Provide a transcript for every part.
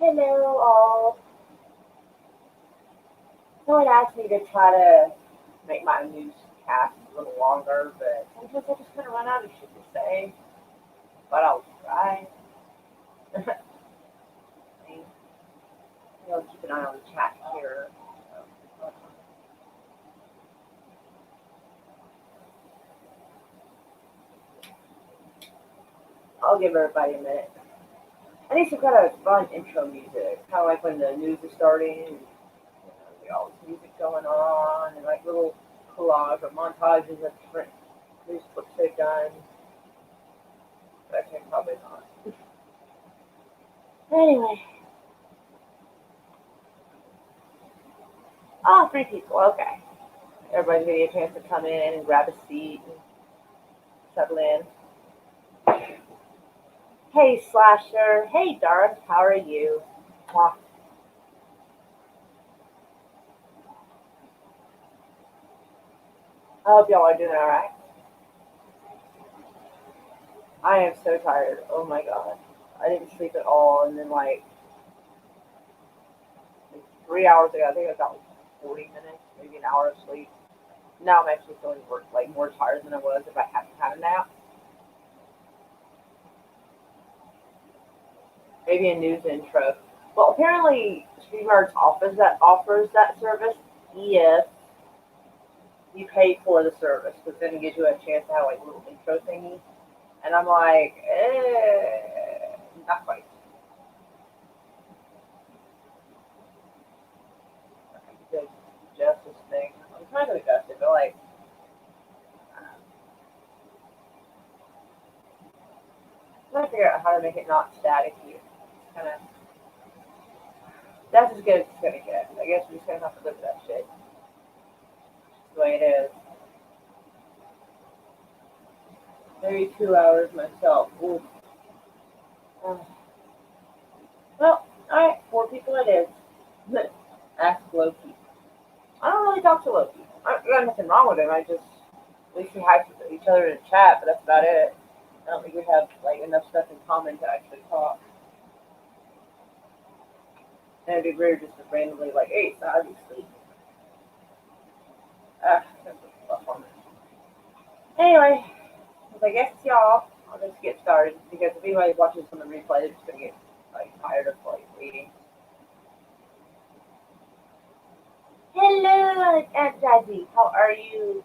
Hello, all. Someone asked me to try to make my newscast a little longer, but sometimes I just kind of run out of shit to say. But I'll try. I'll keep an eye on the chat here. So, I'll give everybody a minute. I need some kind of fun intro music, kind of like when the news is starting. All this music going on, and like little collage or montages of different news clips they've done. But I think probably not. Anyway. Oh, three people. Okay. Everybody's gonna get a chance to come in and grab a seat and settle in. Hey, Slasher. Hey, Darth. How are you? Mwah. I hope y'all are doing alright. I am so tired. Oh my god. I didn't sleep at all, and then like 3 hours ago, I think I got like 40 minutes, maybe an hour of sleep. Now I'm actually feeling like more tired than I was if I hadn't had a nap. Maybe a news intro. Well, apparently StreamYards offers that service if you pay for the service, because then it gives you a chance to have like a little intro thingy. And I'm like, not quite. The justice thing. I'm trying to adjust it, but like, I'm trying to figure out how to make it not static here. Kind of. That's as good as it's gonna get. I guess we're just gonna have to live with that shit. It's the way it is. Maybe 2 hours myself. Ooh. Uh, well, alright, four people it is. Ask Loki. I don't really talk to Loki. I got nothing wrong with him. I just we say hi to each other in chat, but that's about it. I don't think we have like enough stuff in common to actually talk. And it'd be weird just to randomly like, hey, so how do you sleep? That's a tough one. Anyway, I guess y'all, I'll just get started because if anybody watches on the replay, they're just gonna get like tired of like waiting. Hello, Aunt Jazzy. How are you?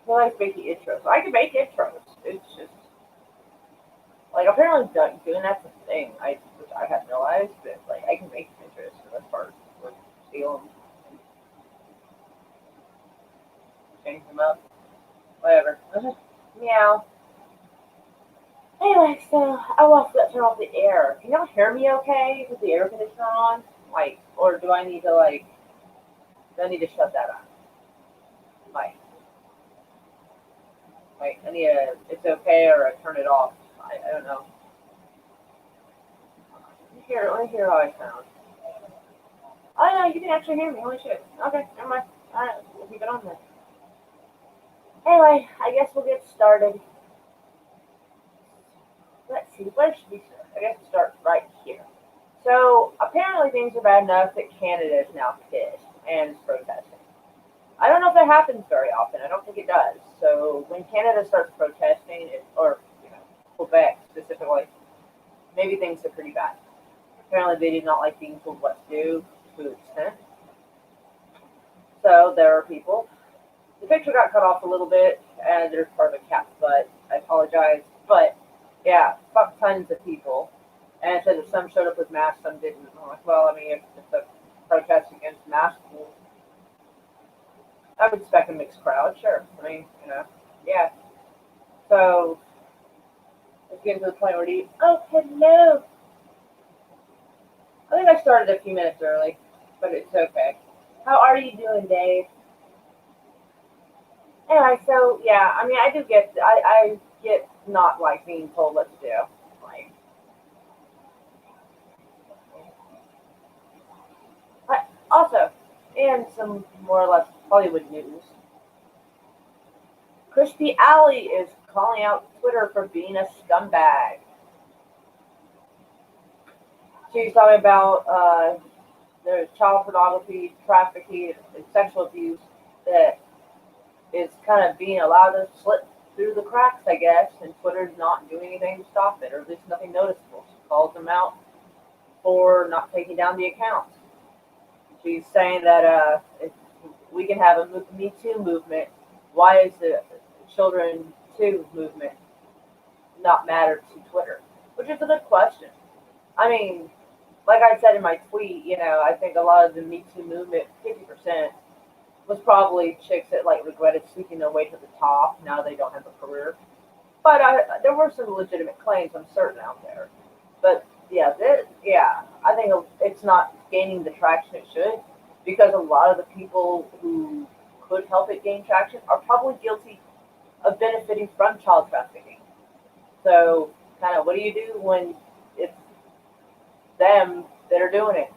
I like making intros. I can make intros. It's just like apparently doing that's a thing. Which I had realized, but like I can make intros for this part. Like steal them, change them up, whatever. Meow. Anyway, so I will have to turn off the air. Can y'all hear me okay with the air conditioner on? Like, or do I need to like? Do I need to shut that on? Like, I need to. It's okay, or I turn it off. I don't know. Let me hear how I sound. Oh yeah, you can actually hear me. Holy shit. Okay, never mind. All right, we'll keep it on then. Anyway, I guess we'll get started. Let's see, where should we start? I guess we'll start right here. So apparently things are bad enough that Canada is now pissed and is protesting. I don't know if that happens very often. I don't think it does. So when Canada starts protesting, or Quebec specifically, maybe things are pretty bad. Apparently they did not like being told what to do to an extent. So there are people. The picture got cut off a little bit, and there's part of a cat's butt. I apologize, but yeah, fuck tons of people. And it said that some showed up with masks, some didn't. I'm like, well, I mean, if it's a protest against masks, well, I would expect a mixed crowd, sure. I mean, yeah. So it's getting to the point where oh, hello. I think I started a few minutes early, but it's okay. How are you doing, Dave? Anyway, so yeah, I mean, I get not like being told what to do. Like, also, and some more or less Hollywood news. Christy Alley is calling out Twitter for being a scumbag. She's talking about the child pornography, trafficking, and sexual abuse that is kind of being allowed to slip through the cracks, I guess, and Twitter's not doing anything to stop it, or at least nothing noticeable. She calls them out for not taking down the accounts. She's saying that if we can have a Me Too movement, why is the Children Too movement not matter to Twitter? Which is a good question. I mean, like I said in my tweet, I think a lot of the Me Too movement, 50%, was probably chicks that like regretted sneaking their way to the top. Now they don't have a career. But there were some legitimate claims, I'm certain, out there. But yeah, I think it's not gaining the traction it should, because a lot of the people who could help it gain traction are probably guilty of benefiting from child trafficking. So, kind of, what do you do when it's them that are doing it?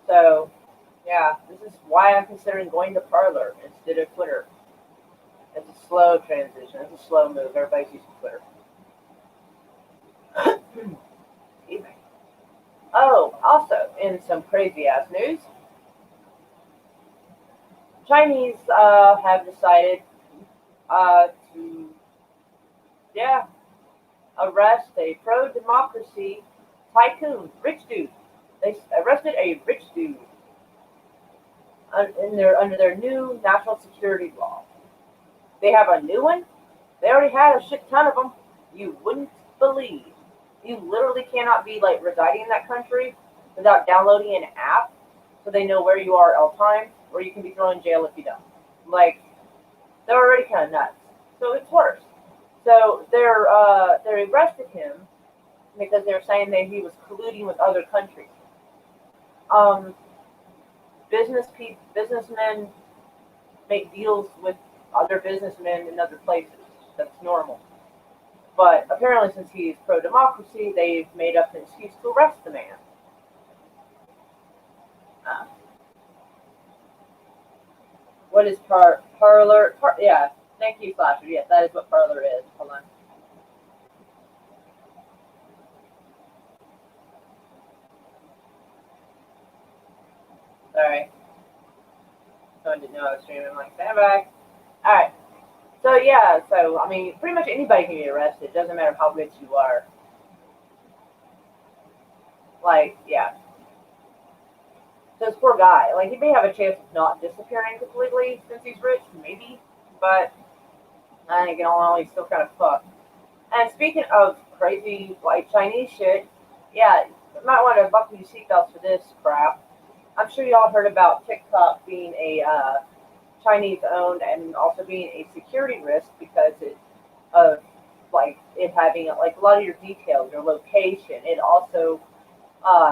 So, yeah, this is why I'm considering going to Parler instead of Twitter. It's a slow transition. It's a slow move. Everybody's using Twitter. Excuse me. Oh, also, in some crazy ass news, Chinese have decided to, arrest a pro-democracy tycoon, rich dude. They arrested a rich dude under their new national security law. They have a new one. They already had a shit ton of them. You wouldn't believe. You literally cannot be like residing in that country without downloading an app so they know where you are at all times, or you can be thrown in jail if you don't. Like, they're already kind of nuts. So it's worse. So they arrested him because they're saying that he was colluding with other countries. Businessmen make deals with other businessmen in other places. That's normal. But apparently, since he's pro-democracy, they've made up an excuse to arrest the man. What is Parler? Yeah, thank you, Flasher. Yes, that is what Parler is. Hold on. Sorry. Someone didn't know I was streaming. I'm like, stand by. Alright. So I mean, pretty much anybody can be arrested. It doesn't matter how rich you are. Like, yeah. So this poor guy, like, he may have a chance of not disappearing completely since he's rich, maybe. But I think he's still kind of fucked. And speaking of crazy, like, Chinese shit, yeah, you might want to buckle your seatbelts for this crap. I'm sure y'all heard about TikTok being a Chinese-owned and also being a security risk because of like it having like a lot of your details, your location. It also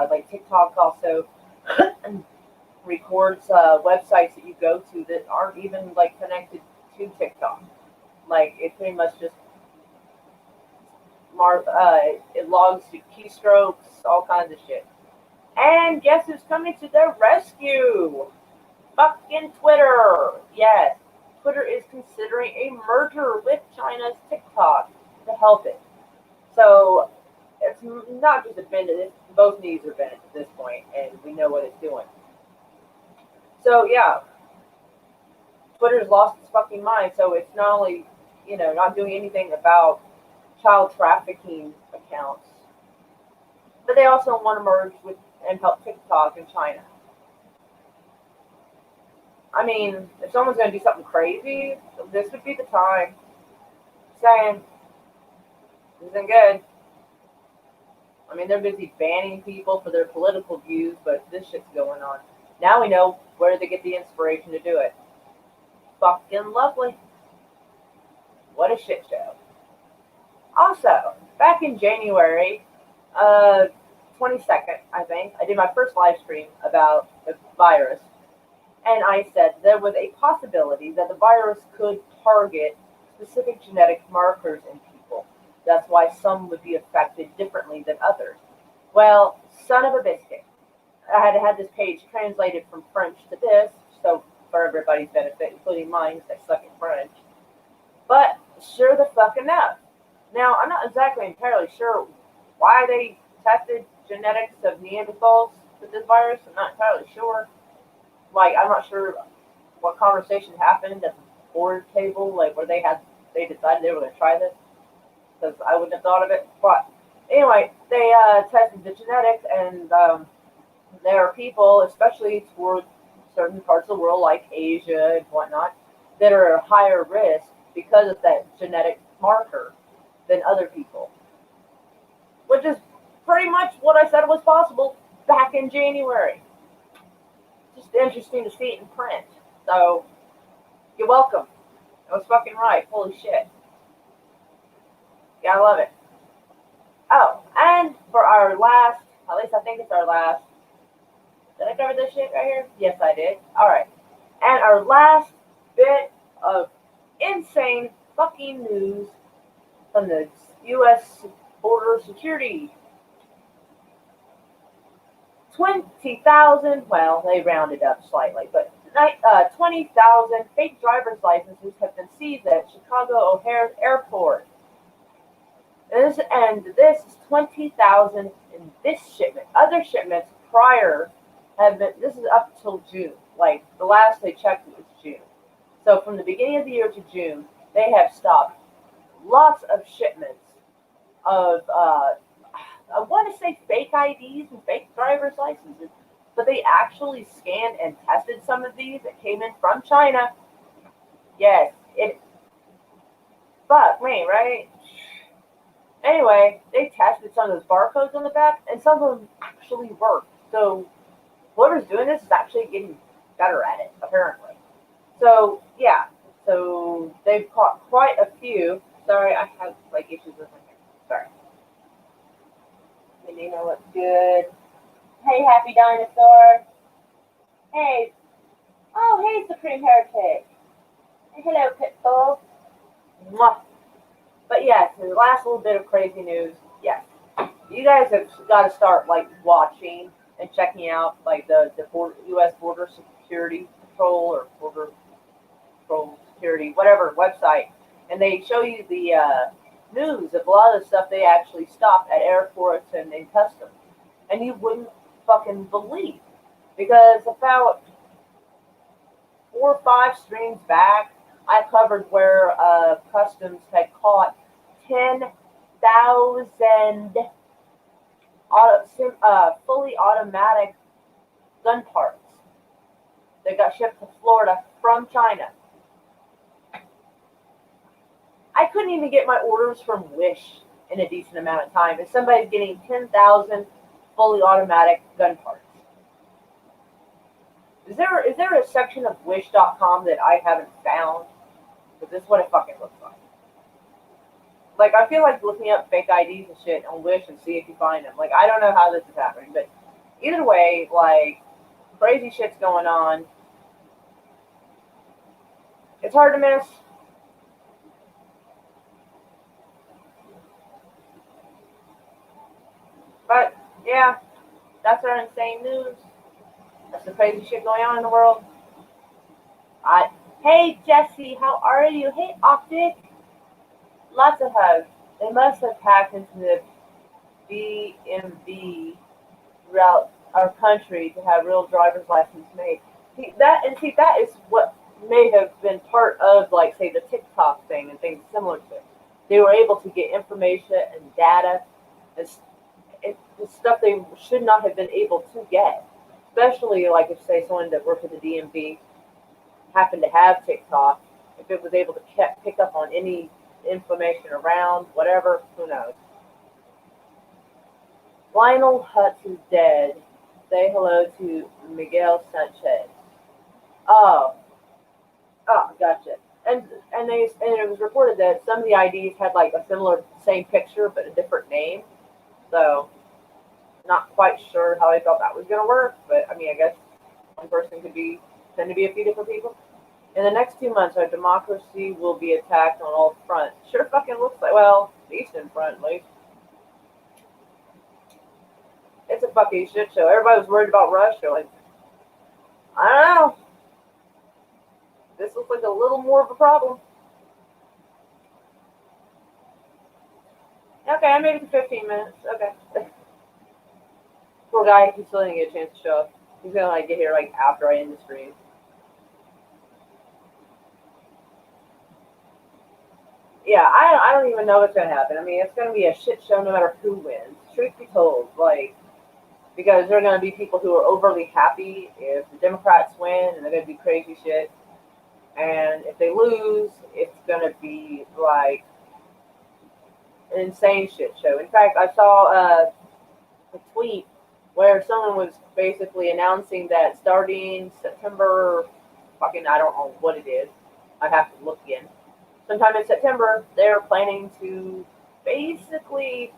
like TikTok also records websites that you go to that aren't even like connected to TikTok. Like it pretty much just it logs your keystrokes, all kinds of shit. And guess who's coming to their rescue? Fucking Twitter. Yes, Twitter is considering a merger with China's TikTok to help it. So it's not just a bend. Both knees are bent at this point, and we know what it's doing. So yeah, Twitter's lost its fucking mind. So it's not only not doing anything about child trafficking accounts, but they also want to merge with and help TikTok in China. I mean, if someone's going to do something crazy, this would be the time. Saying, this isn't good. I mean, they're busy banning people for their political views, but this shit's going on. Now we know where they get the inspiration to do it. Fucking lovely. What a shit show. Also, back in January 22nd, I think, I did my first live stream about the virus. And I said there was a possibility that the virus could target specific genetic markers in people. That's why some would be affected differently than others. Well, son of a biscuit. I had to have this page translated from French to this, so for everybody's benefit, including mine, because I suck at French. But sure the fuck enough. Now, I'm not exactly entirely sure why they tested genetics of Neanderthals with this virus. I'm not entirely sure. Like, I'm not sure what conversation happened at the board table, like where they decided they were going to try this, because I wouldn't have thought of it. But anyway, they tested the genetics, and there are people, especially toward certain parts of the world, like Asia and whatnot, that are at higher risk because of that genetic marker than other people, which is pretty much what I said was possible back in January. Just interesting to see it in print. So, you're welcome. I was fucking right. Holy shit. Gotta love it. Oh, and for our last, at least I think it's our last, did I cover this shit right here? Yes, I did. Alright. And our last bit of insane fucking news from the U.S. border security. 20,000, well, they rounded up slightly, but 20,000 fake driver's licenses have been seized at Chicago O'Hare Airport. This is 20,000 in this shipment. Other shipments prior have been, this is up till June. Like, the last they checked was June. So from the beginning of the year to June, they have stopped lots of shipments of, I want to say fake IDs and fake driver's licenses, but they actually scanned and tested some of these that came in from China. Yes, fuck me, right? Anyway, they tested some of those barcodes on the back, and some of them actually worked. So whoever's doing this is actually getting better at it, apparently. So, yeah. So they've caught quite a few. Sorry, I have, like, issues with my hair. Sorry. You know what's good. Hey, Happy Dinosaur. Hey. Oh, hey, Supreme Heretic. Hello, Pitbull. Mwah. But yes, the last little bit of crazy news. Yes, you guys have got to start like watching and checking out like the U.S. Border Security Patrol or Border Patrol Security, whatever website, and they show you the news of a lot of the stuff they actually stop at airports and in customs, and you wouldn't fucking believe, because about 4 or 5 streams back, I covered where customs had caught 10,000 fully automatic gun parts that got shipped to Florida from China. I couldn't even get my orders from Wish in a decent amount of time, and somebody's getting 10,000 fully automatic gun parts. Is there a section of Wish.com that I haven't found? Because this is what it fucking looks like. Like, I feel like looking up fake IDs and shit on Wish and see if you find them. Like, I don't know how this is happening, but either way, like, crazy shit's going on. It's hard to miss. But, yeah, that's our insane news. That's the crazy shit going on in the world. Hey, Jesse, how are you? Hey, Optic. Lots of hugs. They must have hacked into the DMV throughout our country to have real driver's license made. That is what may have been part of, like, say, the TikTok thing and things similar to it. They were able to get information and data and stuff they should not have been able to get. Especially, like, if, say, someone that worked at the DMV happened to have TikTok, if it was able to pick up on any information around, whatever, who knows. Lionel Hutz is dead. Say hello to Miguel Sanchez. Oh, gotcha. And it was reported that some of the IDs had like a same picture but a different name. So, not quite sure how I felt that was going to work, but I mean, I guess one person tend to be a few different people. In the next 2 months, our democracy will be attacked on all fronts. Sure fucking looks like, well, the Eastern Front, at least. It's a fucking shit show. Everybody was worried about Russia. Like, I don't know. This looks like a little more of a problem. Okay, I made it to 15 minutes. Okay. Poor guy, he still didn't get a chance to show up. He's gonna like get here like after I end the stream. Yeah, I don't even know what's gonna happen. I mean, it's gonna be a shit show no matter who wins. Truth be told, like, because there are gonna be people who are overly happy if the Democrats win, and they're gonna do crazy shit. And if they lose, it's gonna be like an insane shit show. In fact, I saw a tweet where someone was basically announcing that starting September, fucking I don't know what it is. I have to look again. Sometime in September, they're planning to basically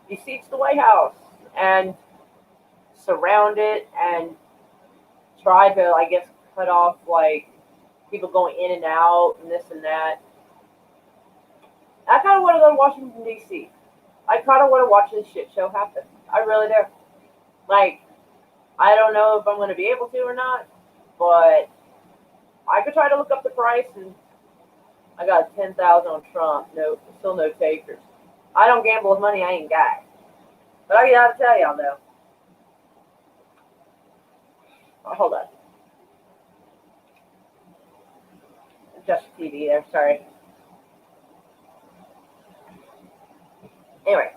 besiege the White House and surround it and try to, I guess, cut off like people going in and out and this and that. I kind of want to go to Washington D.C. I kind of want to watch this shit show happen. I really do. Like, I don't know if I'm going to be able to or not, but I could try to look up the price, and I got 10,000 on Trump. No, still no takers. I don't gamble with money I ain't got. But I gotta tell y'all though. Oh, hold on. Just TV there. Sorry. Anyway,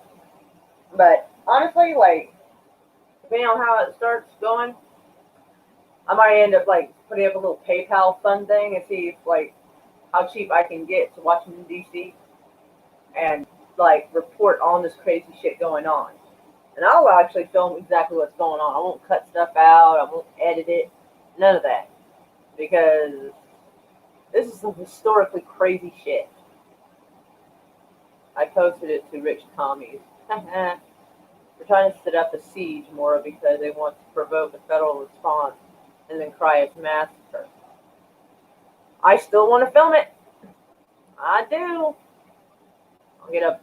but honestly, like, depending on how it starts going, I might end up like putting up a little PayPal fund thing and see if like how cheap I can get to Washington D.C. and like report on this crazy shit going on. And I'll actually film exactly what's going on. I won't cut stuff out. I won't edit it. None of that, because this is some historically crazy shit. I posted it to Rich Commies. They're trying to set up a siege more because they want to provoke a federal response and then cry it's massacre. I still want to film it. I do. I'll get a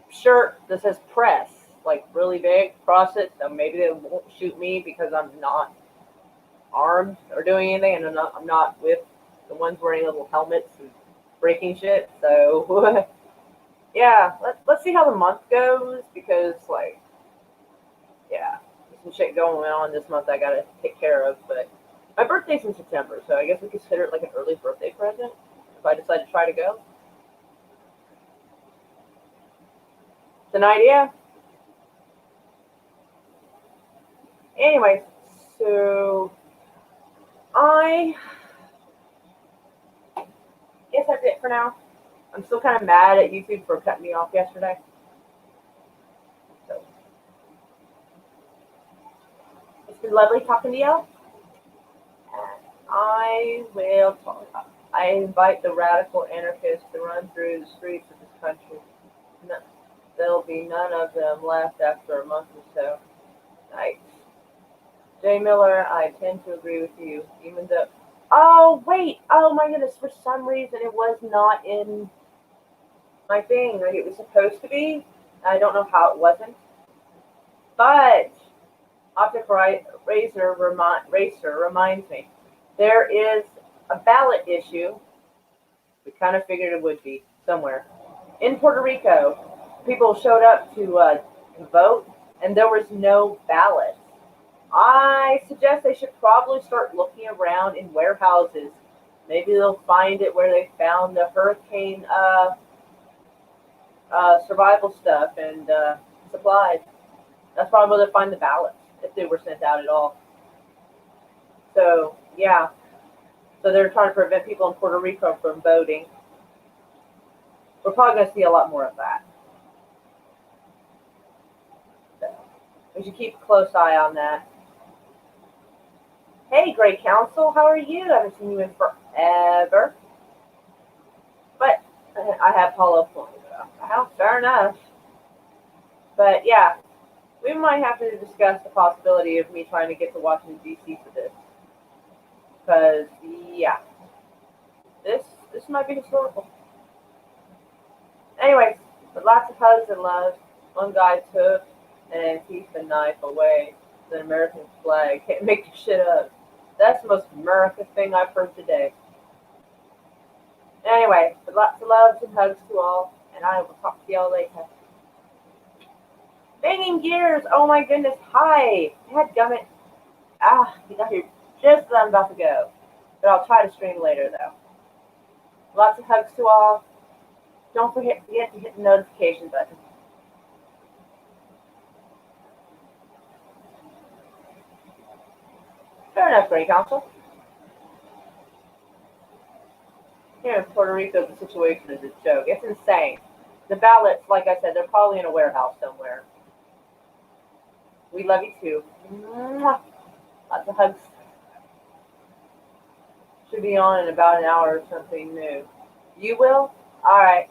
shirt that says press, like really big, across it, so maybe they won't shoot me because I'm not armed or doing anything, and I'm not with the ones wearing little helmets and breaking shit. So yeah, let's see how the month goes, because like, yeah, there's some shit going on this month I gotta take care of. But my birthday's in September, so I guess we consider it like an early birthday present if I decide to try to go. It's an idea. Anyways, so I guess that's it for now. I'm still kind of mad at YouTube for cutting me off yesterday. So it's been lovely talking to you. I will talk. I invite the radical anarchists to run through the streets of this country. No, there'll be none of them left after a month or so. Nice. Jay Miller, I tend to agree with you, even though. Oh, wait. Oh, my goodness. For some reason, it was not in my thing like it was supposed to be. I don't know how it wasn't. But Optic Racer reminds me. There is a ballot issue. We kind of figured it would be somewhere. In Puerto Rico, people showed up to vote, and there was no ballot. I suggest they should probably start looking around in warehouses. Maybe they'll find it where they found the hurricane survival stuff and supplies. That's probably where they'll find the ballots, if they were sent out at all. So, yeah. So they're trying to prevent people in Puerto Rico from voting. We're probably going to see a lot more of that. So we should keep a close eye on that. Hey, Great Council, how are you? I haven't seen you in forever. But I have Paulo Point. Well, fair enough. But yeah, we might have to discuss the possibility of me trying to get to Washington, D.C. for this. Because, yeah, this might be historical. Anyways, with lots of hugs and love, one guy took an Antifa knife away with an American flag. Can't make this shit up. That's the most America thing I've heard today. Anyway, with lots of loves and hugs to all, and I will talk to y'all later. Banging gears. Oh my goodness. Hi. Dadgummit. You got here just as I'm about to go. But I'll try to stream later though. Lots of hugs to all. Don't forget to hit the notification button. Fair enough, Grey Council. Here in Puerto Rico, the situation is a joke. It's insane. The ballots, like I said, they're probably in a warehouse somewhere. We love you too. Mwah. Lots of hugs. Should be on in about an hour or something new. You will? Alright.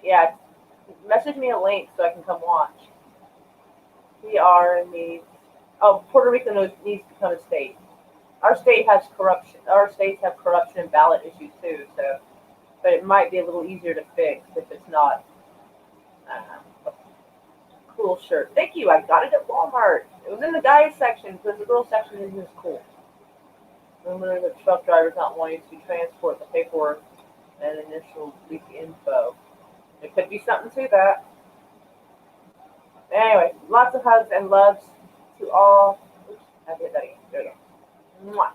Yeah. Message me a link so I can come watch. Puerto Rico needs to become a state. Our state has corruption. Our states have corruption and ballot issues too. So, but it might be a little easier to fix if it's not. A cool shirt. Thank you. I got it at Walmart. It was in the guys section because the girls section isn't as cool. Remember the truck drivers not wanting to transport the paperwork and initial leak info. There could be something to that. Anyway, lots of hugs and loves to all. Oops, I hit that again. There we go. Mwah.